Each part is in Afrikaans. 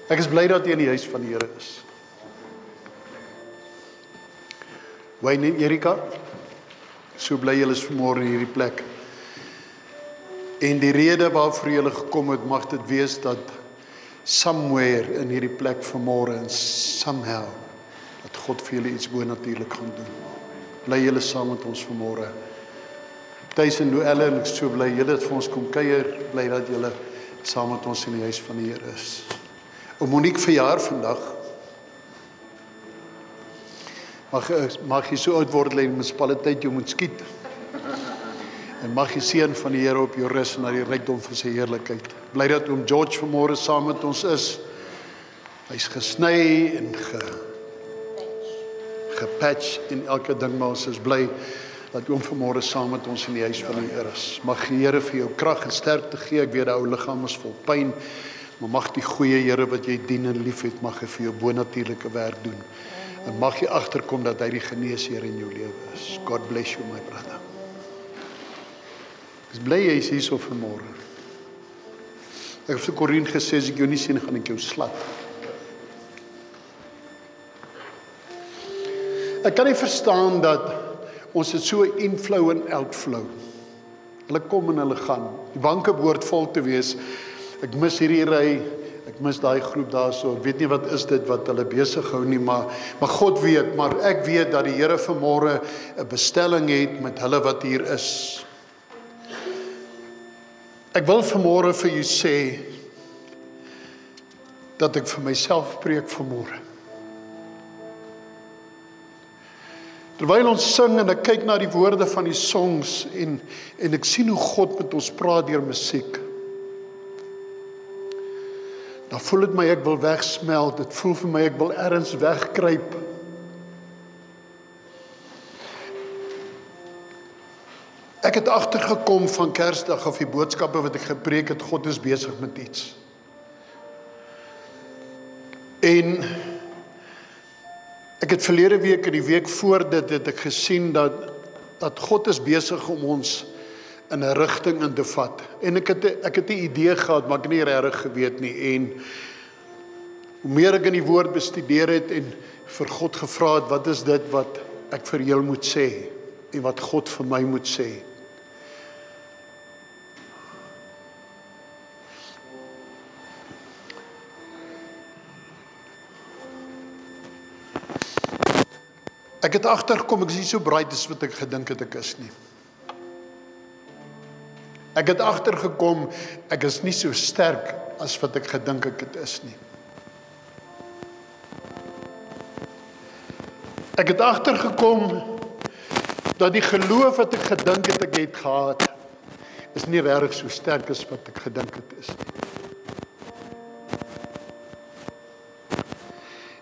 Ek is bly dat jy in die huis van die Here is. Wayne en Erika, so bly julle is vanmôre in hierdie plek. En die rede waarvoor julle gekom het, mag dit wees dat somewhere in hierdie plek vanmôre en somehow dat God vir julle iets bonatuurlik gaan doen. Bly julle saam met ons vanmôre. Thuis in Noelle, en ek is so bly julle het vir ons kom kuier, bly dat julle saam met ons in die huis van die Here is. Monique verjaar vandag. Mag jy so oud word, en munisipaliteit jou moet skiet. En mag jy seën van die Here op jou rus na die rykdom van sy heerlikheid. Bly dat oom George vanmôre saam met ons is. Hy's gesny en gepatch en elke ding, maar ons is bly dat oom vanmôre saam met ons in die huis van die Here is. Mag die Here vir jou krag en sterkte gee. Ek weet die ou liggaam is vol pyn, maar mag die goeie Here wat jy dien en liefhet, mag hy vir jou bonatuurlike werk doen. En mag jy agterkom dat hy die geneesheer in jou lewe is. God bless you, my brother. Ek is bly jy is hier so vanmôre. Ek het vir Corine gesê, as ek jou nie sien, gaan ek jou slat. Ek kan nie verstaan dat ons het so inflow en outflow. Hulle kom en hulle gaan. Die banke behoort vol te wees. Ek mis hierdie ry, ek mis daai groep daarso. Ek weet nie wat is dit wat hulle besig hou nie, maar God weet, maar ek weet dat die Here vanmôre 'n bestelling het met hulle wat hier is. Ek wil vanmôre vir jou sê dat ek vir myself preek vanmôre. Terwyl ons sing en ek kyk na die woorde van die songs en ek sien hoe God met ons praat deur musiek, dan voel dit my ek wil wegsmelt, dit voel vir my ek wil ergens wegkruip. Ek het agtergekom van Kersdag of die boodskappe wat ek gepreek het, God is besig met iets. En ek het verlede week en die week voor dit het ek gesien dat God is besig om ons in 'n rigting in te vat. En ek het 'n idee gehad, maar ek het nie regtig geweet nie. En hoe meer ek in die woord bestudeer het en vir God gevra het, wat is dit wat ek vir julle moet sê en wat God vir my moet sê. Ek het agtergekom, ek is nie so bright as wat ek gedink het ek is nie. Ek het agtergekom, ek is nie so sterk as wat ek gedink ek het is nie. Ek het agtergekom dat die geloof wat ek gedink het ek het gehad, is nie regtig so sterk as wat ek gedink het is nie.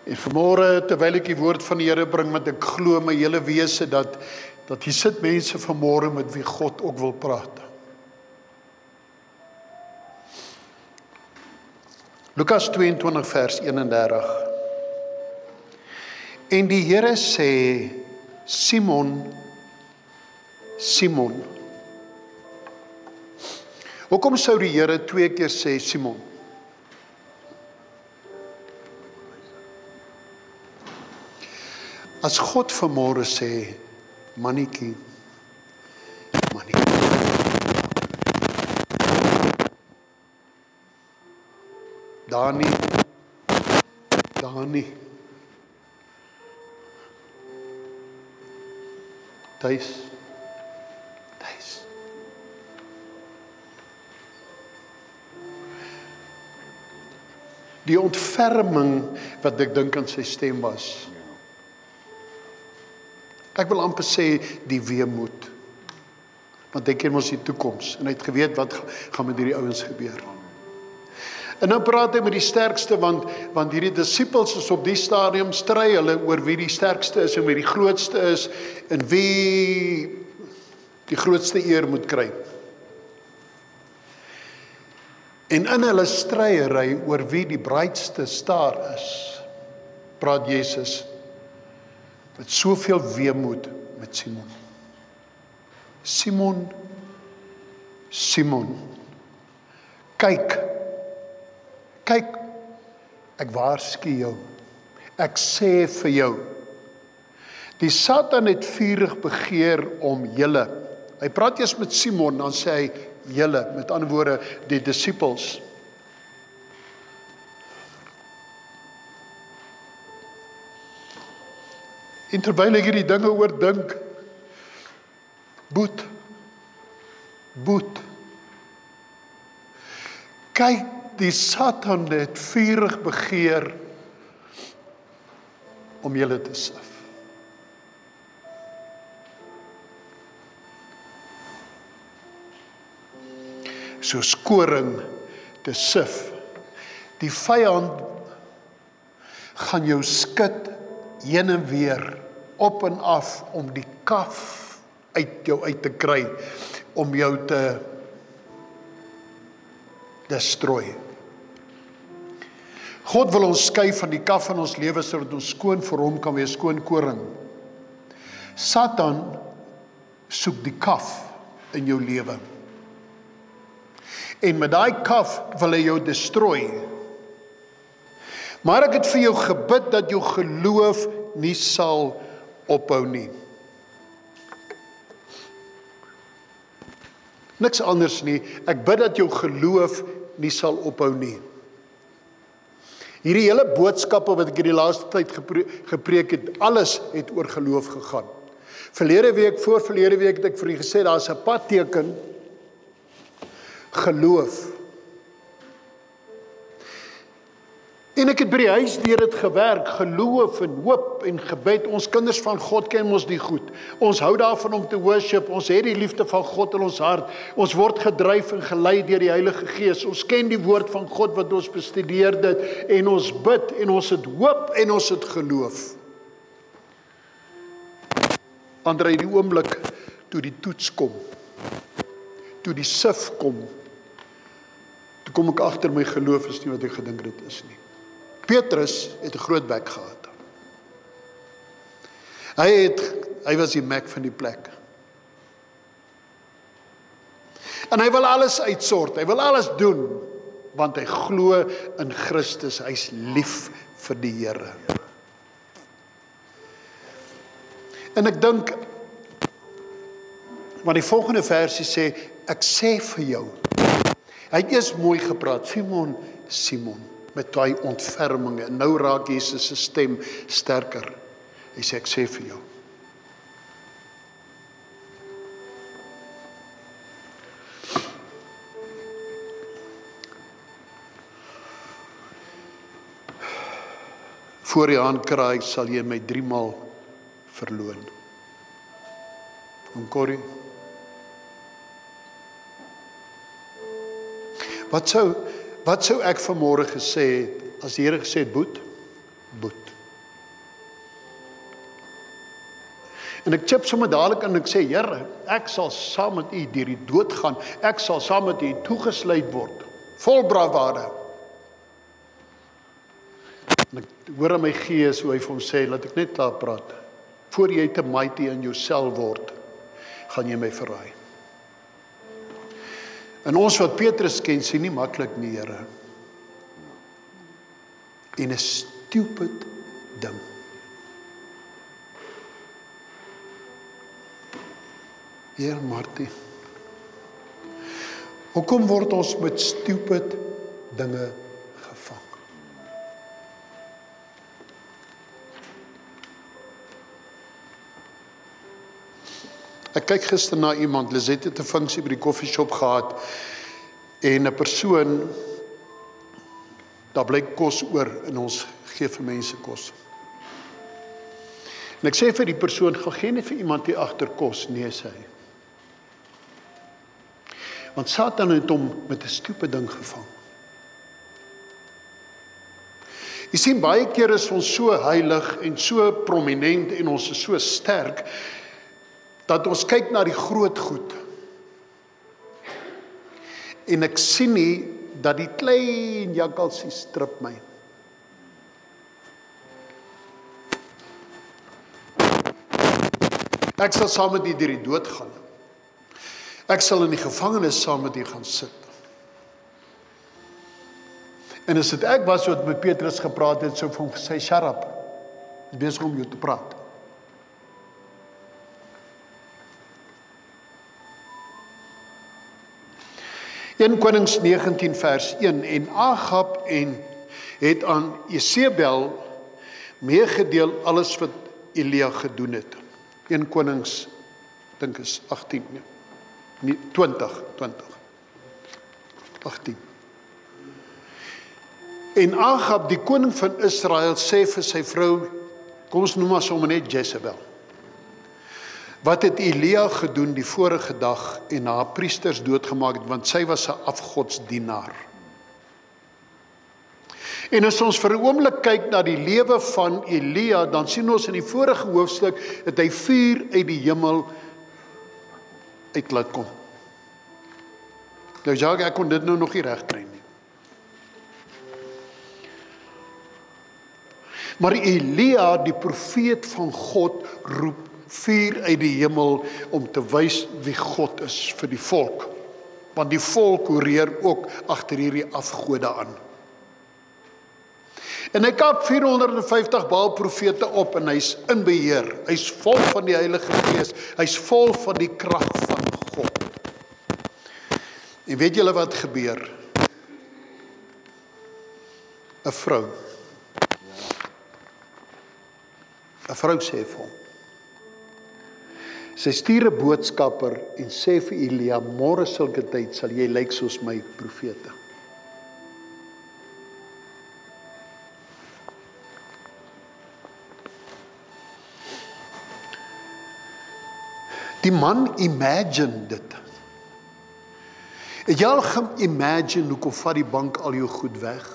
En vanmôre, terwyl ek die woord van die Here bring, want ek glo my hele wese dat hier sit mense vanmôre met wie God ook wil praat. Lukas 22 vers 31. En die Here sê, Simon, Simon. Hoekom sou die Here 2 keer sê Simon? As God vanmôre sê, mannetjie, mannetjie. Dani, Thys. Die ontferming wat ek dink aan sy stem was. Ek wil amper sê die weemoed. Want hy ken mos die toekoms en hy het geweet wat gaan met hierdie ouens gebeur. En nou praat hy met die sterkste, want hierdie disippels is op die stadium stry hulle oor wie die sterkste is en wie die grootste is en wie die grootste eer moet kry. En in hulle stryery oor wie die bruidste staar is, praat Jesus met soveel weemoed met Simon. Simon, Simon, kyk, Ek waarsku jou. Ek sê vir jou. Die Satan het vurig begeer om julle. Hy praat eers met Simon, dan sê hy julle, met ander woorde die disippels. En terwyl ek hierdie dinge oordink, boet. Kyk, die Satan het vurig begeer om julle te sif. Soos koring te sif. Die vyand gaan jou skud heen en weer, op en af, om die kaf uit jou uit te kry, om jou te destrooi. God wil ons skei van die kaf van ons lewe, sodat ons skoon vir hom kan wees, skoon koring. Satan soek die kaf in jou lewe. En met daai kaf wil hy jou destrooi. Maar ek het vir jou gebid dat jou geloof nie sal ophou nie. Niks anders nie, ek bid dat jou geloof nie sal ophou nie. Hierdie hele boodskappe wat ek hierdie laaste tyd gepreek het, alles het oor geloof gegaan. Verlede week het ek vir u gesê, daar is 'n padteken, geloof. En ek het by die huis deur dit gewerk, geloof en hoop en gebed. Ons kinders van God ken ons die goed. Ons hou daarvan om te worship, ons het die liefde van God in ons hart. Ons word gedryf en gelei deur die Heilige Gees. Ons ken die woord van God wat ons bestudeer dit, en ons bid, en ons het hoop, en ons het geloof. Andrei, die oomblik toe die toets kom, toe die sif kom, toe kom ek agter my geloof is nie wat ek gedink dit is nie. Petrus het 'n groot bek gehad. Hy was die mek van die plek. En hy wil alles uitsort, hy wil alles doen, want hy glo in Christus, hy's lief vir die Here. En ek dink, want die volgende versie sê, ek sê vir jou. Hy het eers mooi gepraat, Simon, met daai ontferming, en nou raak Jesus se stem sterker. Hy sê, ek sê vir jou. Voor jy aankraai, sal jy my 3 maal verloon. En Corrie, wat sou ek vanmôre gesê het, as die Here gesê het, boet? En ek chip sommer dadelik in, en ek sê, Here, ek sal saam met u deur die dood gaan, ek sal saam met u toegesluit word, vol bravade. En ek hoor in my gees hoe hy vir hom sê, laat ek net klaar praat, voor jy te mighty in jou sel word, gaan jy my verraai. En ons wat Petrus ken, sê nie maklik nie, Here. En 'n stupid ding. Heer Martie, hoekom word ons met stupid dinge gevang? Ek kyk gister na iemand, Lisette het 'n funksie by die koffieshop gehad, en 'n persoon, daar blyk kos oor, en ons gee vir mense kos. En ek sê vir die persoon, gaan gee nie vir iemand hier agter kos, nee, sê hy. Want Satan het hom met 'n stupid ding gevang. Jy sien, baie keer is ons so heilig en so prominent en ons is so sterk, dat ons kyk na die groot goed. En ek sien nie dat die klein jakkalsie strip my. Ek sal saam met u deur die dood gaan. Ek sal in die gevangenis saam met u gaan sit. En as dit ek was wat met Petrus gepraat het, sou vir hom gesê, shut up, is besig om jou te praat. In Konings 19 vers 1, en Agab het aan Jezebel meegedeel alles wat Elia gedoen het. 1 Konings, dink is 18, nee, 20, 18. En Agab, die koning van Israel, sê vir sy vrou, kom ons noem maar sommer net Jezebel, wat het Elia gedoen die vorige dag en haar priesters doodgemaak het, want sy was 'n afgodsdienaar. En as ons vir 'n oomblik kyk na die lewe van Elia, dan sien ons in die vorige hoofstuk dat hy vuur uit die hemel uit laat kom. Nou Jacques, ek kon dit nou nog nie regkry nie. Maar Elia, die profeet van God, roep vuur uit die hemel om te wys wie God is vir die volk. Want die volk horeer ook agter hierdie afgode aan. En hy kap 450 Baal profete op en hy's in beheer. Hy's vol van die Heilige Gees. Hy's vol van die krag van God. En weet julle wat gebeur? 'n vrou sê vir hom. Sy stuur 'n boodskapper en sê vir Elia, môre sulke tyd sal jy lyk soos my profete. Die man imagine dit. Het jy al ge-imagine hoekom vat die bank al jou goed weg?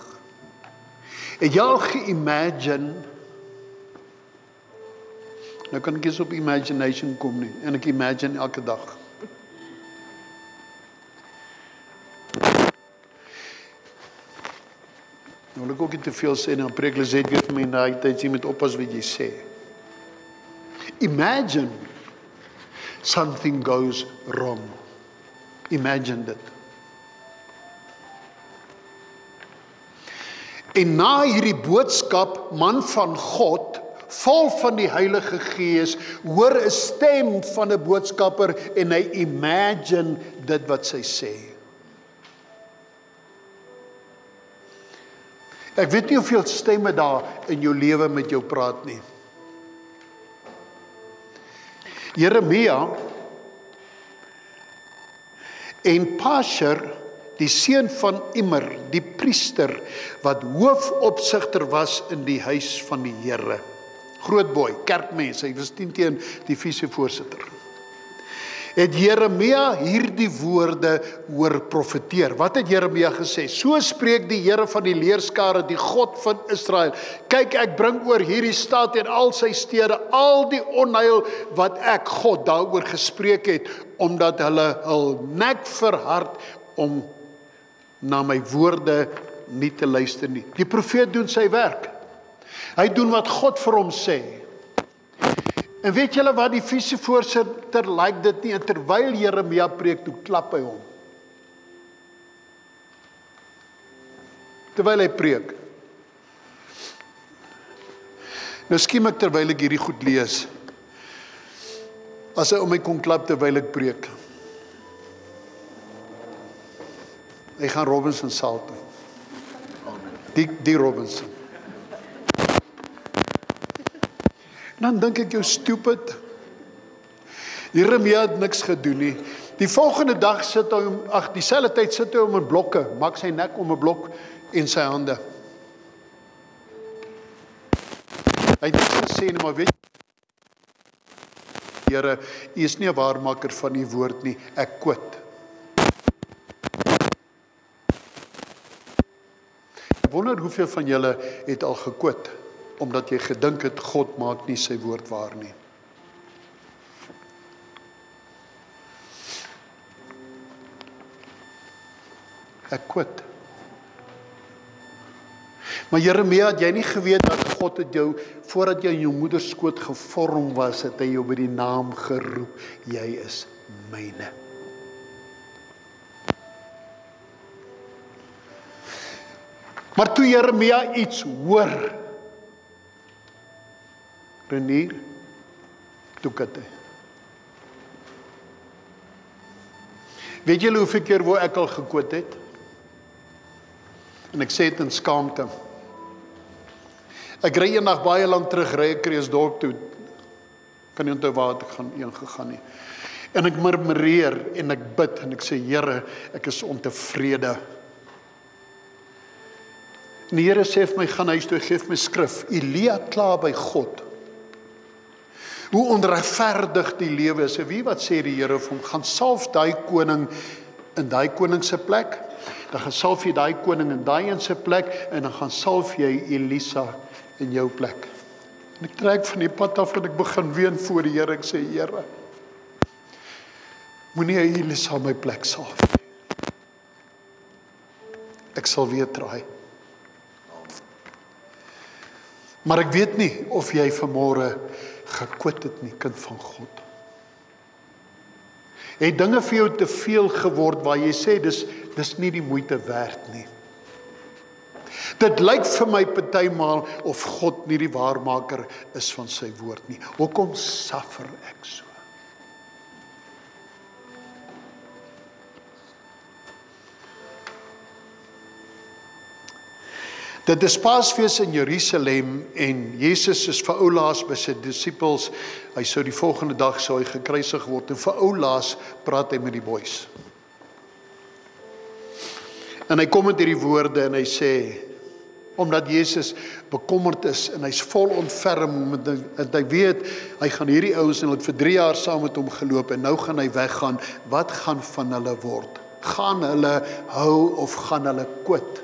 Het jy al ge-imagine, nou kan ek eens op imagination kom nie, en ek imagine elke dag. Nou wil ek ook nie te veel sê, dan preek hulle sê weer vir my in die tyd, jy moet oppas wat jy sê. Imagine something goes wrong. Imagine dit. En na hierdie boodskap, man van God, vol van die Heilige Gees, hoor 'n stem van 'n boodskapper en hy imagine dit wat sy sê. Ek weet nie hoeveel stemme daar in jou lewe met jou praat nie. Jeremia en Pasher, die seun van Immer, die priester, wat hoofopsigter was in die huis van die Here. Grootboy, kerkmens, hy was teen die visievoorsitter. Het Jeremia hierdie woorde hoor profeteer. Wat het Jeremia gesê? So spreek die Here van die leerskare, die God van Israel. Kyk, ek bring oor hierdie stad en al sy stede al die onheil wat ek, God, daaroor gespreek het, omdat hulle hul nek verhard om na my woorde nie te luister nie. Die profeet doen sy werk. Hy doen wat God vir hom sê. En weet julle wat, die visievoorsitter like dit nie, en terwyl Jeremia preek, toe klap hy hom. Terwyl hy preek. Nou skiem ek terwyl ek hierdie goed lees, as hy om my kon klap terwyl ek preek. Hy gaan Robinson saal toe. Die Robinson. Dan dink ek, jou stupid. Jeremia het niks gedoen nie. Die volgende dag sit hy, dieselfde tyd sit hy om 'n blokke, maak sy nek om 'n blok en sy hande. Hy het niks gesê nie, maar weet jy, Here, U is nie 'n waarmaker van U woord nie, ek quit. Ek wonder hoeveel van julle het al gequit, omdat jy gedink het, God maak nie sy woord waar nie. Ek quit. Maar Jeremia, het jy nie geweet dat God het jou, voordat jy in jou moederskoot gevorm was, het hy jou by die naam geroep, jy is myne. Maar toe Jeremia iets hoor, Renier, toe kat hy. Weet julle hoeveel keer waar ek al gekwoot het? En ek sê dit in skaamte. Ek ry eendag baie lank terug, ry ek Kreeusdorp toe. Kan nie onthou waar ek gegaan nie. En ek murmureer en ek bid en ek sê, Here, ek is ontevrede. En die Here sê vir my, gaan huis toe, geef my skrif. Elia kla by God. Hoe onregverdig die lewe is. En wie wat sê die Here vir hom, gaan salf daai koning in daai koning se plek, dan gaan salf jy daai koning in daai een se plek, en dan gaan salf jy Elisa in jou plek. En ek trek van die pad af en ek begin ween voor die Here, ek sê, Here, moenie Elisa my plek salf nie. Ek sal weer try. Maar ek weet nie of jy vanmôre gekwoot het nie, kind van God. Het dinge vir jou te veel geword waar jy sê, dis nie die moeite werd nie. Dit lyk vir my partymaal of God nie die waarmaker is van sy woord nie. Hoekom suffer ek so? Dit is Paasfees in Jerusalem en Jesus is vir oulaas by sy disippels. Hy sou die volgende dag sou hy gekruisig word en vir oulaas praat hy met die boeis. En hy kom met hierdie woorde en hy sê, omdat Jesus bekommerd is en hy's vol ontferm en hy weet, hy gaan hierdie ouens en hulle het vir 3 jaar saam met hom geloop en nou gaan hy weggaan, wat gaan van hulle word? Gaan hulle hou of gaan hulle kwit?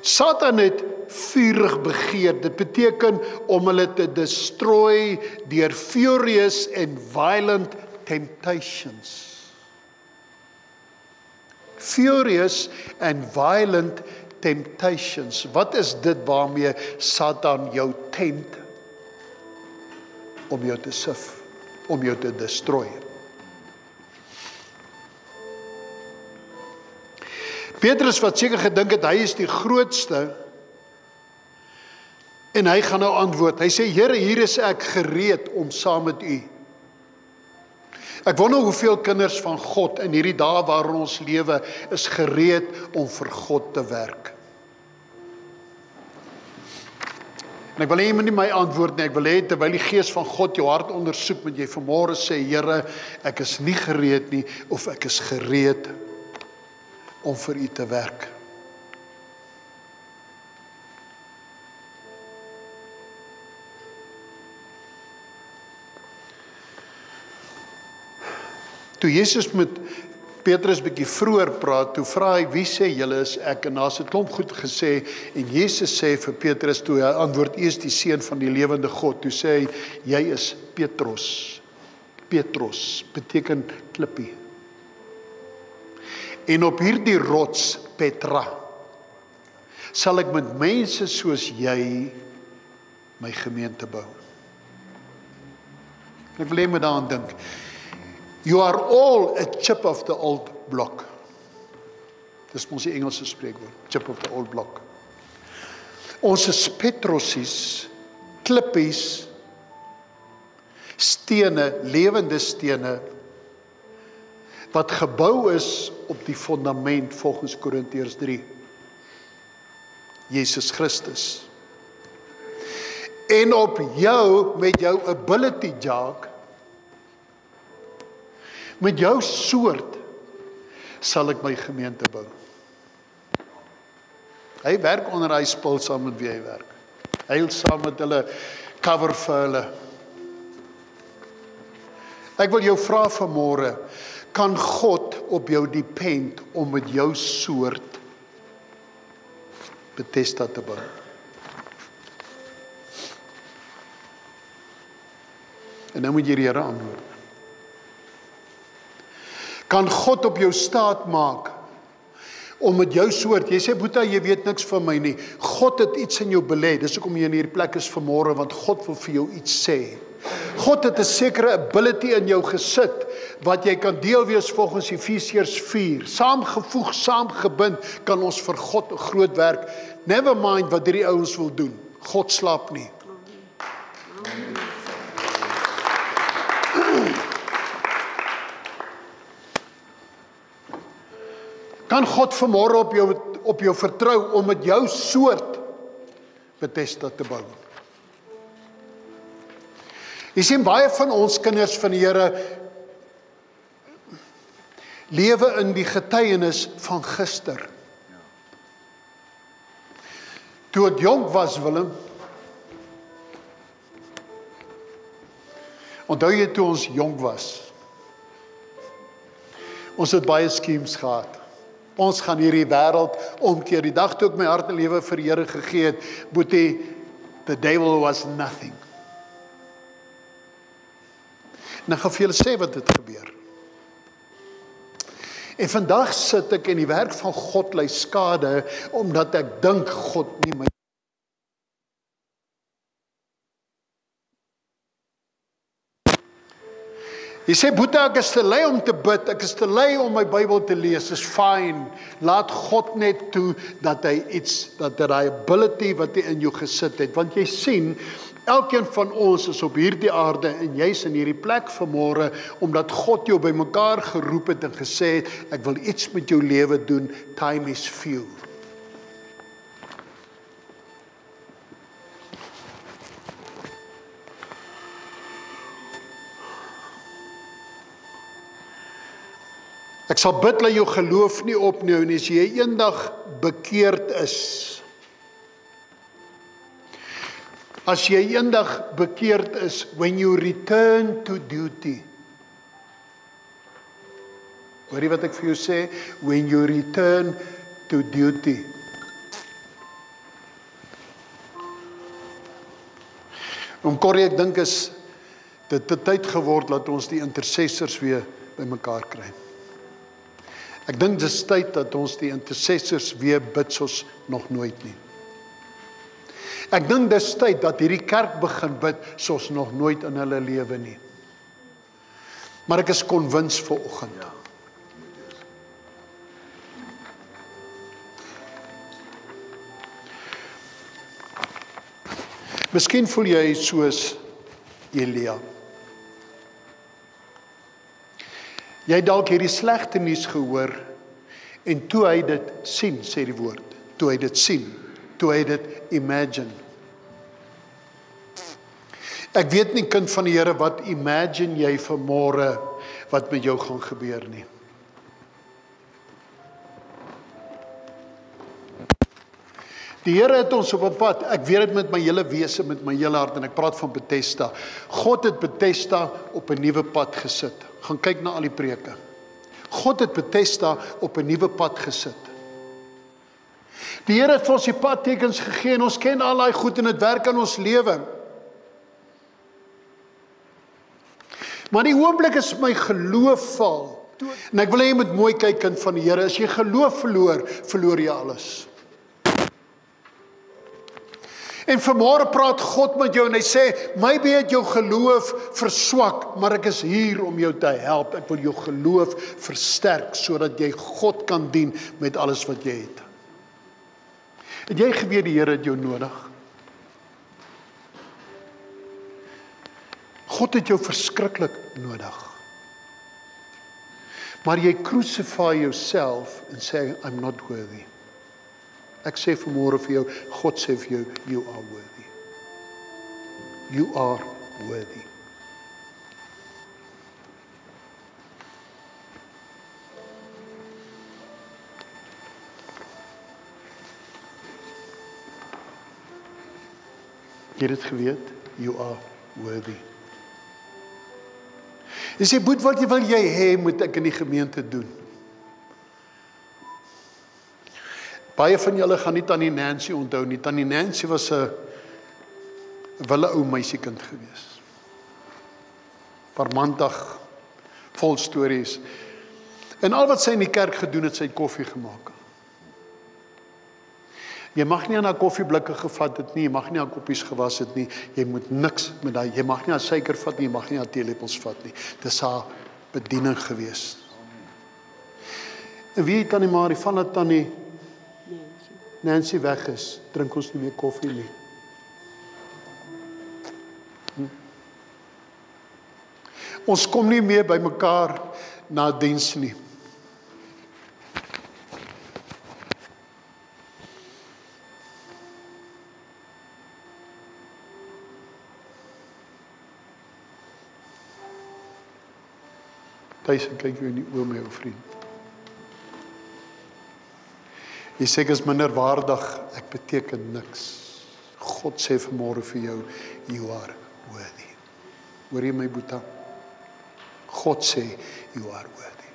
Satan het vurig begeer, dit beteken om hulle te destroy deur furious and violent temptations. Furious and violent temptations. Wat is dit waarmee Satan jou tempt? Om jou te sif, om jou te destroy. Petrus wat seker gedink het, hy is die grootste, en hy gaan nou antwoord, hy sê, Here, hier is ek gereed om saam met u. Ek wonder hoeveel kinders van God in hierdie dae waarin ons lewe, is gereed om vir God te werk. En ek wil hê jy moet nie my antwoord nie, ek wil hê terwyl die Gees van God jou hart ondersoek, moet jy vanmôre sê, Here, ek is nie gereed nie, of ek is gereed om vir u te werk. Toe Jesus met Petrus bietjie vroeër praat, toe vra hy, wie sê julle is ek? En daar's 'n klomp goed gesê, en Jesus sê vir Petrus, toe hy antwoord, u is die seun van die lewende God, toe sê hy, jy is Petrus. Petrus beteken klippie. En op hierdie rots, Petra, sal ek met mense soos jy my gemeente bou. Ek wil hê jy moet daaraan dink. You are all a chip of the old block. Dis mos die Engelse spreekwoord, chip of the old block. Ons is petrosies, klippies, stene, lewende stene, wat gebou is op die fundament volgens Korintiërs 3. Jesus Christus. En op jou, met jou ability, Jack, met jou soort, sal ek my gemeente bou. Hy werk onder hy spul saam met wie hy werk. Hy wil saam met hulle cover vir hulle. Ek wil jou vra vanmôre, kan God op jou depend om met jou soort Bethesda te bou? En nou moet jy die Here antwoord. Kan God op jou staat maak om met jou soort, jy sê, Boeta, jy weet niks van my nie. God het iets in jou belê, dis hoekom jy in hierdie plek is vanmôre, want God wil vir jou iets sê. God het 'n sekere ability in jou gesit, wat jy kan deel wees volgens Efesiërs 4. Saamgevoeg, saamgebind, kan ons vir God 'n groot werk. Never mind wat hierdie ouens wil doen. God slaap nie. Kan God vanmôre op jou vertrou om met jou soort Bethesda te bou? Jy sien, baie van ons kinders van die Here lewe in die getuienis van gister. Toe het jonk was, Willem, onthou jy toe ons jonk was? Ons het baie schemes gehad. Ons gaan hierdie wêreld omkeer. Die dag toe ek my hart en lewe vir die Here gegee het, boetie, the devil was nothing. En ek gaan vir julle sê wat het gebeur. En vandag sit ek en die werk van God ly skade, omdat ek dink God nie my Jy sê, Boete, ek is te lui om te bid, ek is te lui om my Bybel te lees, is fine. Laat God net toe dat hy ability wat hy in jou gesit het. Want jy sien, elkeen van ons is op hierdie aarde en jy's in hierdie plek vanmôre, omdat God jou bymekaar geroep het en gesê het, ek wil iets met jou lewe doen, time is few. Ek sal bid dat jou geloof nie opnou nie, as jy eendag bekeerd is. As jy eendag bekeerd is, when you return to duty. Hoor jy wat ek vir jou sê? When you return to duty. Corrie, ek dink is dit te tyd geword dat ons die intercessors weer bymekaar kry. Ek dink dis tyd dat ons die intercessors weer bid soos nog nooit nie. Ek dink dis tyd dat hierdie kerk begin bid soos nog nooit in hulle lewe nie. Maar ek is konwins vanoggend. Ja. Miskien voel jy soos Elia. Jy het dalk hierdie slegte nuus gehoor en toe hy dit sien, sê die woord, toe hy dit sien, toe hy dit imagine. Ek weet nie, kind van die Here, wat imagine jy vanmôre wat met jou gaan gebeur nie. Die Here het ons op 'n pad, ek weet dit met my hele wese, met my hele hart, en ek praat van Bethesda. God het Bethesda op 'n nuwe pad gesit. Gaan kyk na al die preke. God het Bethesda op 'n nuwe pad gesit. Die Here het vir ons die padtekens gegee en ons ken al daai goed en dit werk in ons lewe. Maar die oomblik is my geloof val. En ek wil hê jy moet mooi kyk, kind van die Here, as jy geloof verloor, verloor jy alles. En vanmôre praat God met jou en hy sê, maybe het jou geloof verswak, maar ek is hier om jou te help. Ek wil jou geloof versterk, sodat jy God kan dien met alles wat jy het. Het jy geweet die Here het jou nodig? God het jou verskriklik nodig. Maar jy crucify yourself en sê, I'm not worthy. Ek sê vanmôre vir jou, God sê vir jou, you are worthy. You are worthy. Jy het dit geweet, you are worthy. Jy sê, Boet, wat wil jy hê moet ek in die gemeente doen? Baie van julle gaan nie Tannie Nancy onthou nie. Tannie Nancy was 'n wille ou meisiekind gewees. Parmantig, vol stories. En al wat sy in die kerk gedoen het, sy koffie gemaak. Jy mag nie aan haar koffieblikke gevat het nie, jy mag nie haar koppies gewas het nie, jy moet niks met daai, jy mag nie haar suiker vat nie, jy mag nie haar teelepels vat nie. Dis haar bediening gewees. En wie Tannie Marie, vandat Tannie Nancy weg is, drink ons nie meer koffie nie. Ons kom nie meer by mekaar na diens nie. Thys, kyk jou in die oë, my ou vriend. Jy sê ek is minder waardig, ek beteken niks. God sê vanmôre vir jou, you are worthy. Hoor jy my boeta? God sê, you are worthy.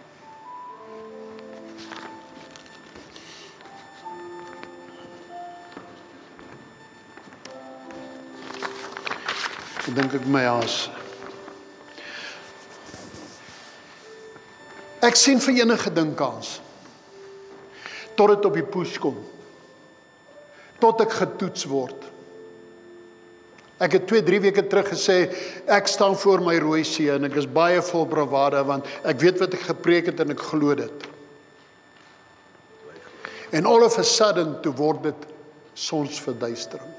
Ek dink ek my haas. Ek sien vir enige ding kans. Tot dit op die push kom. Tot ek getoets word. Ek het 2-3 weke terug gesê, ek staan voor my rooi see en ek is baie vol bravade, want ek weet wat ek gepreek het en ek glo dit. En all of a sudden, toe word dit sonsverduistering.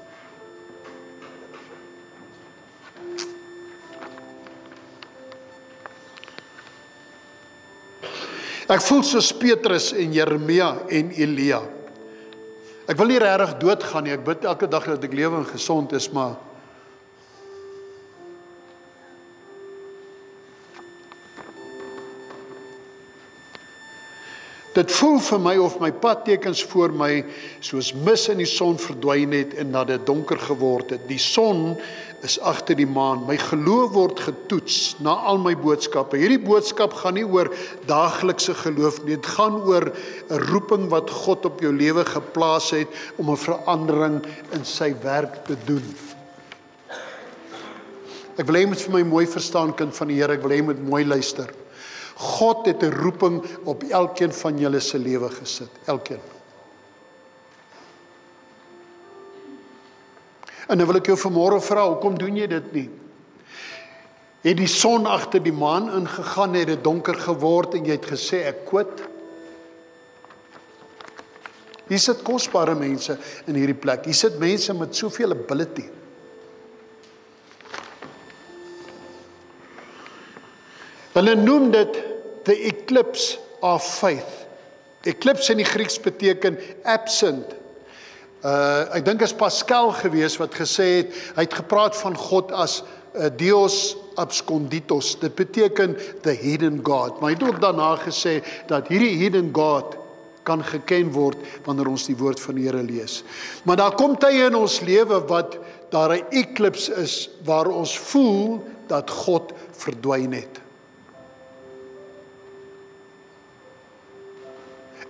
Ek voel soos Petrus en Jeremia en Elia. Ek wil nie regtig doodgaan nie, ek bid elke dag dat ek lewe en gesond is, maar dit voel vir my of my padtekens voor my soos mis in die son verdwyn het en dat dit donker geword het. Die son is agter die maan. My geloof word getoets na al my boodskappe. Hierdie boodskap gaan nie oor daaglikse geloof nie. Dit gaan oor 'n roeping wat God op jou lewe geplaas het om 'n verandering in sy werk te doen. Ek wil hê jy moet vir my mooi verstaan, kind van die Here, ek wil hê jy moet mooi luister. God het 'n roeping op elkeen van julle se lewe gesit, elkeen. En dan wil ek jou vanmôre vra, hoekom doen jy dit nie? Het die son agter die maan ingegaan, het dit donker geword en jy het gesê ek quit? Hier sit kosbare mense in hierdie plek. Hier sit mense met soveel ability. Hulle noem dit the eclipse of faith. Eclipse in die Grieks beteken absent. Ek dink is Pascal gewees wat gesê het, hy het gepraat van God as Dios absconditos. Dit beteken the hidden God. Maar hy het ook daarna gesê dat hierdie hidden God kan geken word wanneer ons die woord van die Here lees. Maar daar kom tye in ons lewe wat daar 'n eclipse is waar ons voel dat God verdwyn het.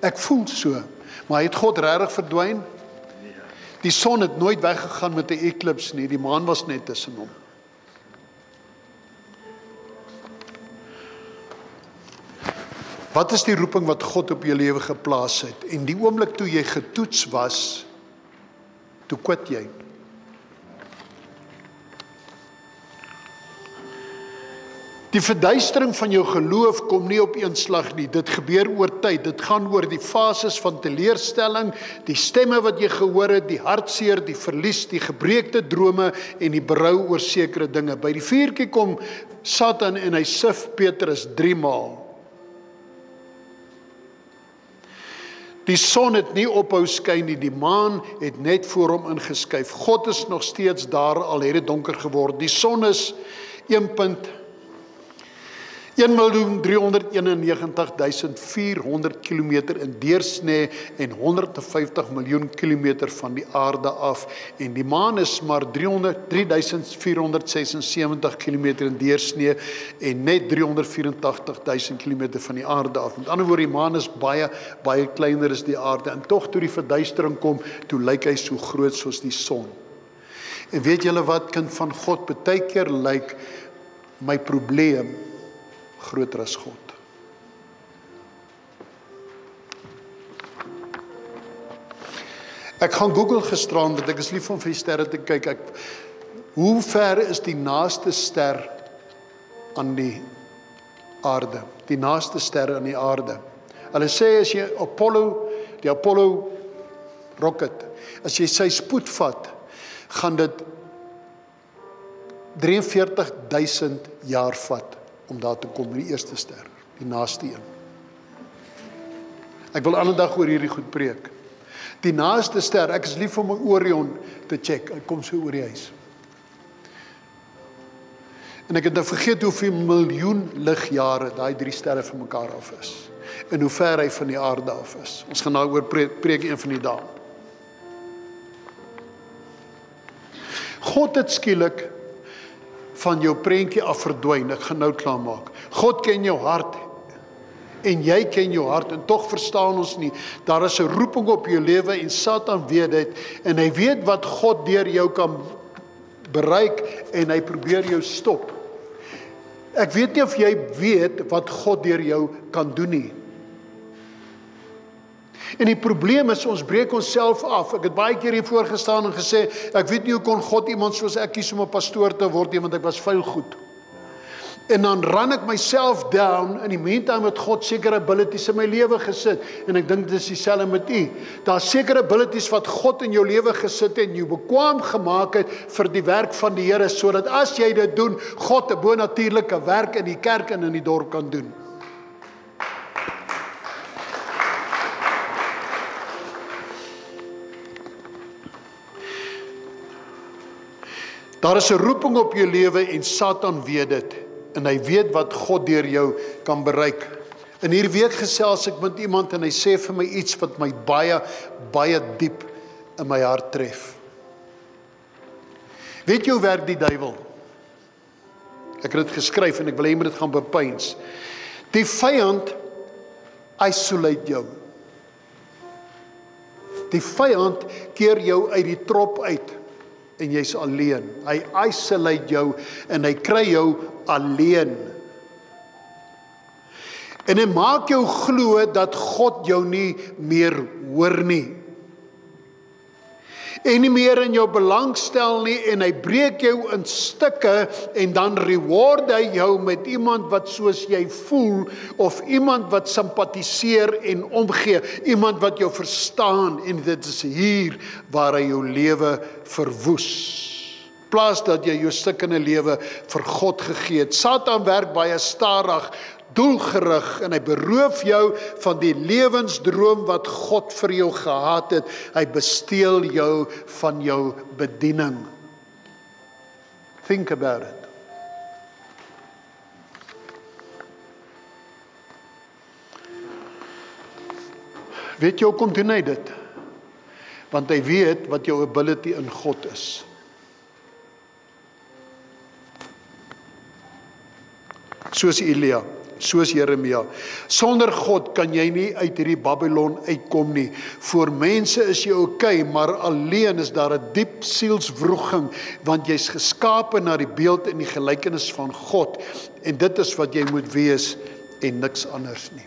Ek voel so, maar het God regtig verdwyn? Die son het nooit weggegaan met 'n eclipse nie, die maan was net tussen hom. Wat is die roeping wat God op jou lewe geplaas het? En die oomblik toe jy getoets was, toe quit jy. Die verduistering van jou geloof kom nie op een slag nie. Dit gebeur oor tyd. Dit gaan oor die fases van teleurstelling, die stemme wat jy gehoor het, die hartseer, die verlies, die gebreekte drome en die berou oor sekere dinge. By die vuurtjie kom Satan en hy sif Petrus 3 maal. Die son het nie ophou skyn nie, die maan het net voor hom ingeskuif. God is nog steeds daar, al het dit donker geword. Die son is 1.391.400 kilometer in deursnee en 150 miljoen kilometer van die aarde af. En die maan is maar 3.476 kilometer in deursnee en net 384.000 kilometer van die aarde af. Met ander woorde, die maan is baie, baie kleiner as die aarde. En tog toe die verduistering kom, toe lyk hy so groot soos die son. En weet julle wat, kind van God, baie keer lyk my probleem groter as God. Ek gaan Google gisteraan, want ek is lief om vir die sterre te kyk. Hoe ver is die naaste ster aan die aarde? Die naaste ster aan die aarde. Hulle sê as jy die Apollo rocket, as jy sy spoed vat, gaan dit 43.000 jaar vat om daar te kom, die eerste ster, die naaste een. Ek wil ander dag oor hierdie goed preek. Die naaste ster, ek is lief om my Orion te check, ek kom so oor die huis. En ek het nou vergeet hoeveel miljoen ligjare daai 3 sterre van mekaar af is. En hoe ver hy van die aarde af is. Ons gaan daaroor preek een van die dae. God het skielik van jou prentjie af verdwyn. Ek gaan nou klaar maak. God ken jou hart. En jy ken jou hart. En tog verstaan ons nie. Daar is 'n roeping op jou lewe en Satan weet dit. En hy weet wat God deur jou kan bereik. En hy probeer jou stop. Ek weet nie of jy weet wat God deur jou kan doen nie. En die probleem is, ons breek onsself af. Ek het baie keer hier voorgestaan en gesê, ek weet nie hoe kon God iemand soos ek kies om 'n pastoor te word nie, want ek was vuil goed. En dan run ek myself down, in die meantime het God sekere abilities in my lewe gesit, en ek dink dit is dieselfde met u. Daar sekere abilities wat God in jou lewe gesit het, en jou bekwaam gemaak het vir die werk van die Here, sodat as jy dit doen, God 'n bonatuurlike werk in die kerk en in die dorp kan doen. Daar is 'n roeping op jou lewe en Satan weet dit. En hy weet wat God deur jou kan bereik. In hierdie week gesels ek met iemand en hy sê vir my iets wat my baie, baie diep in my hart tref. Weet jy hoe werk die duiwel? Ek het dit geskryf en ek wil hê jy moet dit gaan bepeins. Die vyand isolate jou. Die vyand keer jou uit die trop uit. En jy's alleen. Hy isolate jou en hy kry jou alleen. En hy maak jou glo dat God jou nie meer hoor nie. En nie meer in jou belang stel nie, en hy breek jou in stukke en dan reward hy jou met iemand wat soos jy voel, of iemand wat simpatiseer en omgee, iemand wat jou verstaan, en dit is hier waar hy jou lewe verwoes. Plaas dat jy jou stukkende lewe vir God gegee het. Satan werk baie stadig, doelgerig, en hy beroof jou van die lewensdroom wat God vir jou gehad het. Hy besteel jou van jou bediening. Think about it. Weet jy hoekom doen hy dit? Want hy weet wat jou ability in God is. Soos Elia, soos Jeremia. Sonder God kan jy nie uit hierdie Babylon uitkom nie. Voor mense is jy okay, maar alleen is daar 'n diep sielswroging, want jy's geskape na die beeld en die gelykenis van God. En dit is wat jy moet wees en niks anders nie.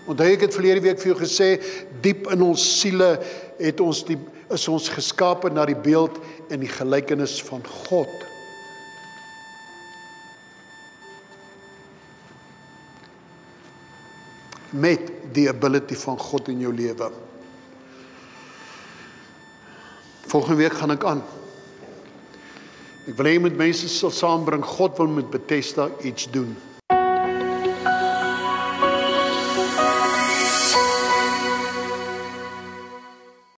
Onthou ek het verlede week vir jou gesê, diep in ons siele is ons geskape na die beeld en die gelykenis van God. Met die ability van God in jou lewe. Volgende week gaan ek aan. Ek wil hê jy moet mense sal saambring, God wil met Bethesda iets doen.